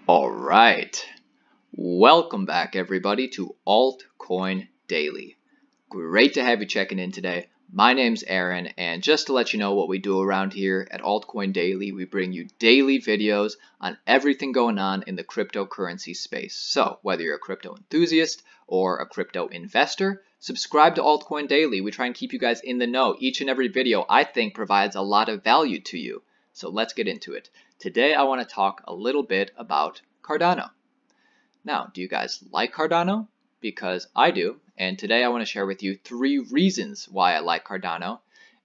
All right. Welcome back, everybody, to Altcoin Daily. Great to have you checking in today. My name's Aaron, and just to let you know what we do around here at Altcoin Daily, we bring you daily videos on everything going on in the cryptocurrency space. So, whether you're a crypto enthusiast or a crypto investor, subscribe to Altcoin Daily. We try and keep you guys in the know. Each and every video, I think, provides a lot of value to you. So let's get into it. Today, I want to talk a little bit about Cardano. Now, do you guys like Cardano? Because I do, and today I want to share with you 3 reasons why I like Cardano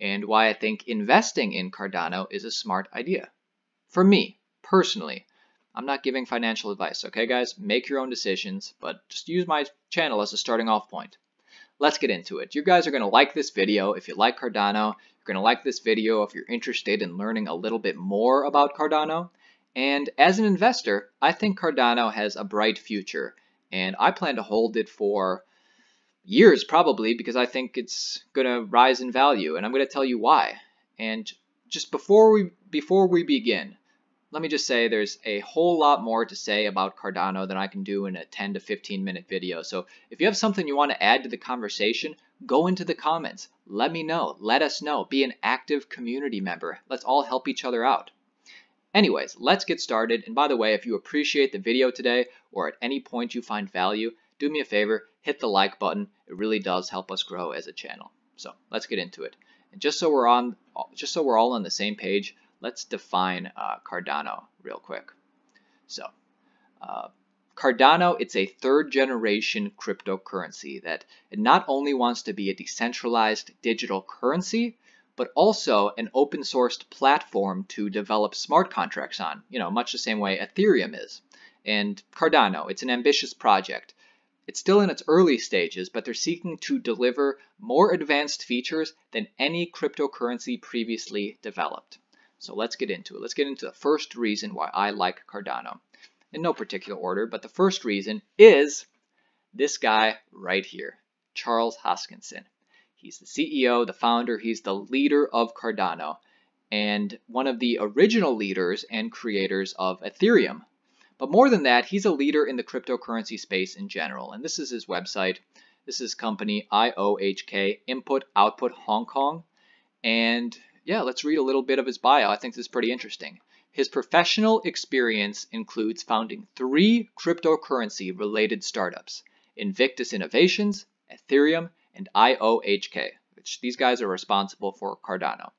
and why I think investing in Cardano is a smart idea. For me, personally, I'm not giving financial advice, okay guys? Make your own decisions, but just use my channel as a starting off point. Let's get into it. You guys are going to like this video if you like Cardano. You're going to like this video if you're interested in learning a little bit more about Cardano. And as an investor, I think Cardano has a bright future, and I plan to hold it for years probably because I think it's going to rise in value, and I'm going to tell you why. And just before we begin, let me just say there's a whole lot more to say about Cardano than I can do in a 10 to 15 minute video. So if you have something you want to add to the conversation, go into the comments. Let me know. Let us know. Be an active community member. Let's all help each other out. Anyways, let's get started. And by the way, if you appreciate the video today or at any point you find value, do me a favor, hit the like button. It really does help us grow as a channel. So let's get into it. And just so we're all on the same page, let's define Cardano real quick. So Cardano, it's a 3rd generation cryptocurrency that it not only wants to be a decentralized digital currency, but also an open sourced platform to develop smart contracts on, much the same way Ethereum is. And Cardano, it's an ambitious project. It's still in its early stages, but they're seeking to deliver more advanced features than any cryptocurrency previously developed. So let's get into it. Let's get into the first reason why I like Cardano. In no particular order, but the first reason is this guy right here, Charles Hoskinson. He's the CEO, the founder, he's the leader of Cardano, and one of the original leaders and creators of Ethereum. But more than that, he's a leader in the cryptocurrency space in general. And this is his website. This is company IOHK, Input Output Hong Kong. And yeah, let's read a little bit of his bio. I think this is pretty interesting. His professional experience includes founding 3 cryptocurrency-related startups, Invictus Innovations, Ethereum, and IOHK, which these guys are responsible for Cardano.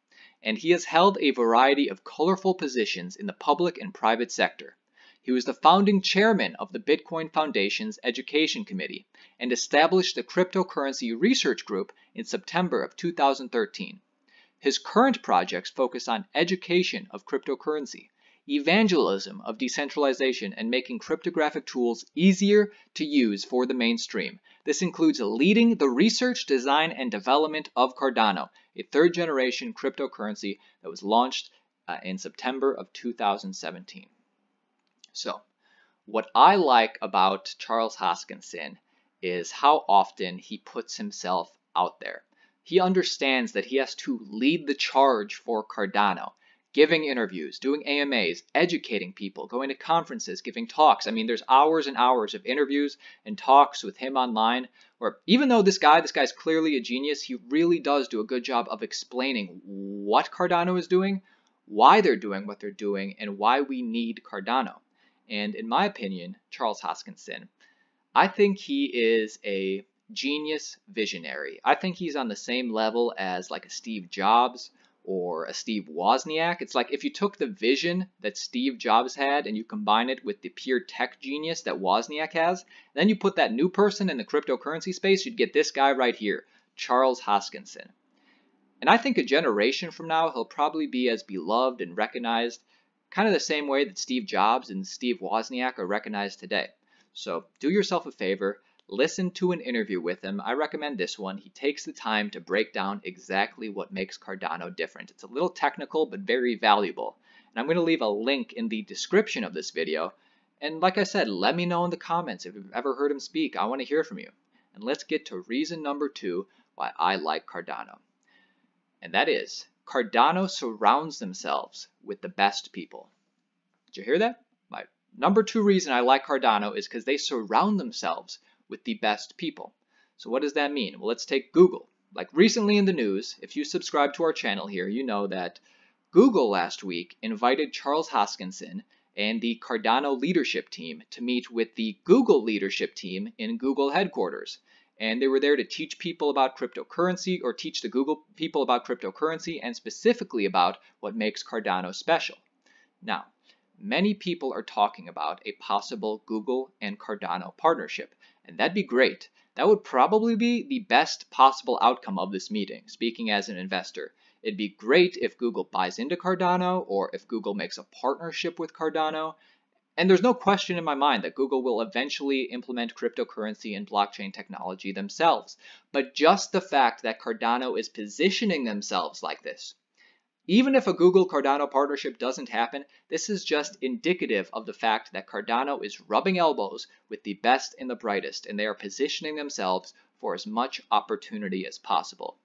And he has held a variety of colorful positions in the public and private sector. He was the founding chairman of the Bitcoin Foundation's Education Committee and established the Cryptocurrency Research Group in September of 2013. His current projects focus on education of cryptocurrency, evangelism of decentralization, and making cryptographic tools easier to use for the mainstream. This includes leading the research, design, and development of Cardano, a 3rd generation cryptocurrency that was launched in September of 2017. So, what I like about Charles Hoskinson is how often he puts himself out there. He understands that he has to lead the charge for Cardano, giving interviews, doing AMAs, educating people, going to conferences, giving talks. I mean, there's hours and hours of interviews and talks with him online where even though this guy's clearly a genius, he really does do a good job of explaining what Cardano is doing, why they're doing what they're doing, and why we need Cardano. And in my opinion, Charles Hoskinson, I think he is a genius visionary. I think he's on the same level as like a Steve Jobs or a Steve Wozniak. It's like if you took the vision that Steve Jobs had and you combine it with the pure tech genius that Wozniak has, then you put that new person in the cryptocurrency space, you'd get this guy right here, Charles Hoskinson. And I think a generation from now, he'll probably be as beloved and recognized kind of the same way that Steve Jobs and Steve Wozniak are recognized today. So do yourself a favor, listen to an interview with him. I recommend this one. He takes the time to break down exactly what makes Cardano different. It's a little technical, but very valuable. And I'm going to leave a link in the description of this video. And like I said, let me know in the comments if you've ever heard him speak. I want to hear from you. And let's get to reason number 2 why I like Cardano. And that is, Cardano surrounds themselves with the best people. Did you hear that? Number 2 reason I like Cardano is because they surround themselves with the best people. So what does that mean? Well, let's take Google. Like recently in the news, if you subscribe to our channel here, you know that Google last week invited Charles Hoskinson and the Cardano leadership team to meet with the Google leadership team in Google headquarters. And they were there to teach people about cryptocurrency, or teach the Google people about cryptocurrency, and specifically about what makes Cardano special. Now, many people are talking about a possible Google and Cardano partnership, and that'd be great. That would probably be the best possible outcome of this meeting, speaking as an investor. It'd be great if Google buys into Cardano, or if Google makes a partnership with Cardano. And there's no question in my mind that Google will eventually implement cryptocurrency and blockchain technology themselves. But just the fact that Cardano is positioning themselves like this, even if a Google-Cardano partnership doesn't happen, this is just indicative of the fact that Cardano is rubbing elbows with the best and the brightest, and they are positioning themselves for as much opportunity as possible.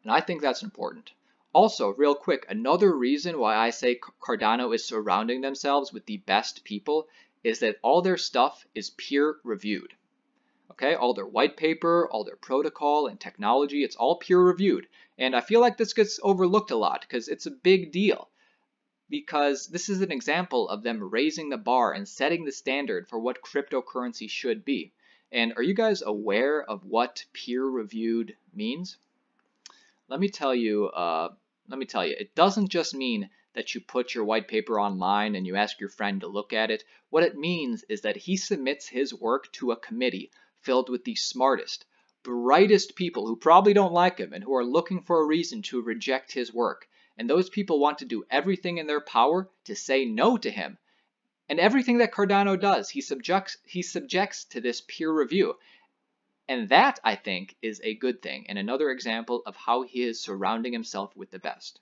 And I think that's important. Also, real quick, another reason why I say Cardano is surrounding themselves with the best people is that all their stuff is peer-reviewed. Okay, all their white paper, all their protocol and technology, it's all peer-reviewed. And I feel like this gets overlooked a lot because it's a big deal. Because this is an example of them raising the bar and setting the standard for what cryptocurrency should be. And are you guys aware of what peer-reviewed means? Let me tell you, it doesn't just mean that you put your white paper online and you ask your friend to look at it. What it means is that he submits his work to a committee filled with the smartest, brightest people who probably don't like him and who are looking for a reason to reject his work. And those people want to do everything in their power to say no to him. And everything that Cardano does, he subjects to this peer review. And that, I think, is a good thing, and another example of how he is surrounding himself with the best.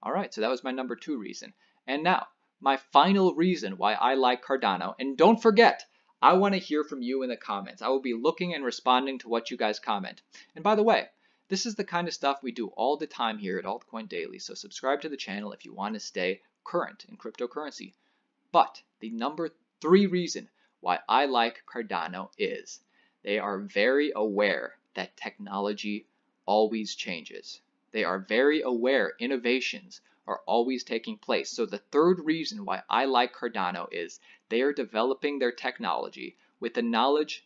All right, so that was my number 2 reason. And now, my final reason why I like Cardano, and don't forget, I want to hear from you in the comments. I will be looking and responding to what you guys comment. And by the way, this is the kind of stuff we do all the time here at Altcoin Daily, so subscribe to the channel if you want to stay current in cryptocurrency. But the number 3 reason why I like Cardano is they are very aware that technology always changes. They are very aware knowledge are always taking place. So the 3rd reason why I like Cardano is they are developing their technology with the knowledge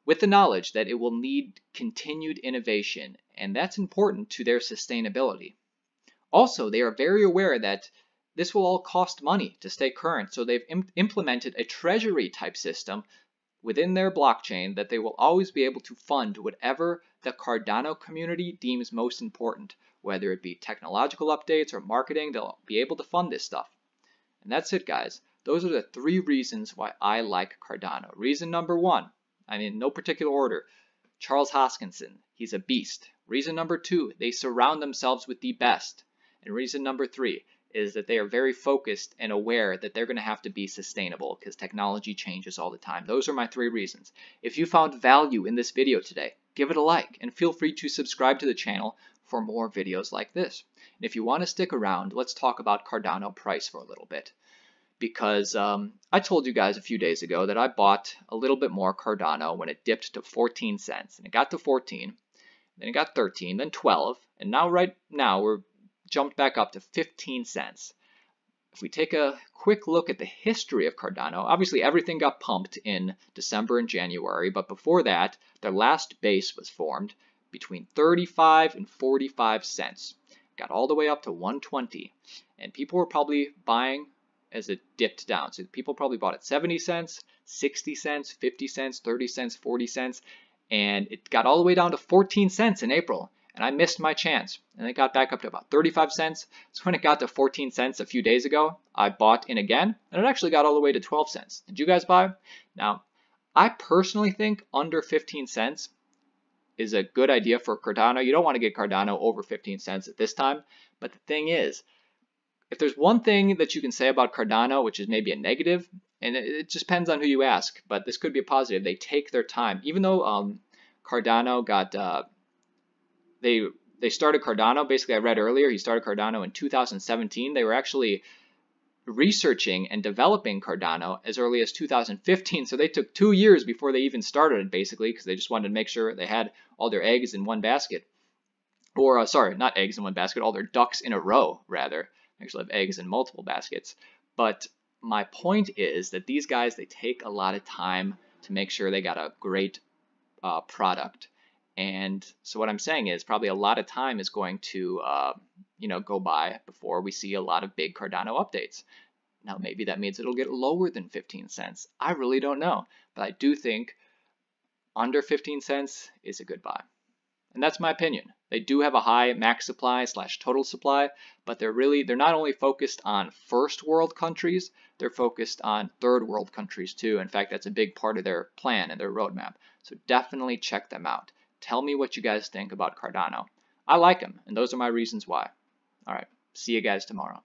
that it will need continued innovation, and that's important to their sustainability. Also, they are very aware that this will all cost money to stay current, so they've implemented a treasury type system within their blockchain that they will always be able to fund whatever the Cardano community deems most important, whether it be technological updates or marketing. They'll be able to fund this stuff. And that's it, guys. Those are the 3 reasons why I like Cardano. Reason number 1, I mean, no particular order, Charles Hoskinson, he's a beast. Reason number 2, they surround themselves with the best. And reason number 3 is that they are very focused and aware that they're going to have to be sustainable because technology changes all the time. Those are my 3 reasons. If you found value in this video today, give it a like and feel free to subscribe to the channel for more videos like this. And if you want to stick around, let's talk about Cardinal Price for a little bit. Because I told you guys a few days ago that I bought a little bit more Cardano when it dipped to 14 cents. And it got to 14, then it got 13, then 12, and now right now we're jumped back up to 15 cents. If we take a quick look at the history of Cardano, obviously everything got pumped in December and January, but before that, their last base was formed between 35 and 45 cents. Got all the way up to 120, and people were probably buying as it dipped down. So people probably bought at 70 cents, 60 cents, 50 cents, 30 cents, 40 cents, and it got all the way down to 14 cents in April. And I missed my chance, and it got back up to about 35 cents. So when it got to 14 cents a few days ago, I bought in again, and it actually got all the way to 12 cents. Did you guys buy? Now, I personally think under 15 cents is a good idea for Cardano. You don't want to get Cardano over 15 cents at this time, but the thing is, if there's one thing that you can say about Cardano, which is maybe a negative, and it just depends on who you ask, but this could be a positive, they take their time. Even though Cardano got... They started Cardano, basically I read earlier, he started Cardano in 2017. They were actually researching and developing Cardano as early as 2015. So they took 2 years before they even started, basically, because they just wanted to make sure they had all their eggs in one basket. Or, sorry, not eggs in one basket, all their ducks in a row, rather. Actually have eggs in multiple baskets. But my point is that these guys, they take a lot of time to make sure they got a great product. And so what I'm saying is probably a lot of time is going to go by before we see a lot of big Cardano updates. Now maybe that means it'll get lower than 15 cents. I really don't know, but I do think under 15 cents is a good buy. And that's my opinion. They do have a high max supply / total supply, but they're not only focused on first world countries, they're focused on third world countries too. In fact, that's a big part of their plan and their roadmap. So definitely check them out. Tell me what you guys think about Cardano. I like them, and those are my reasons why. All right, see you guys tomorrow.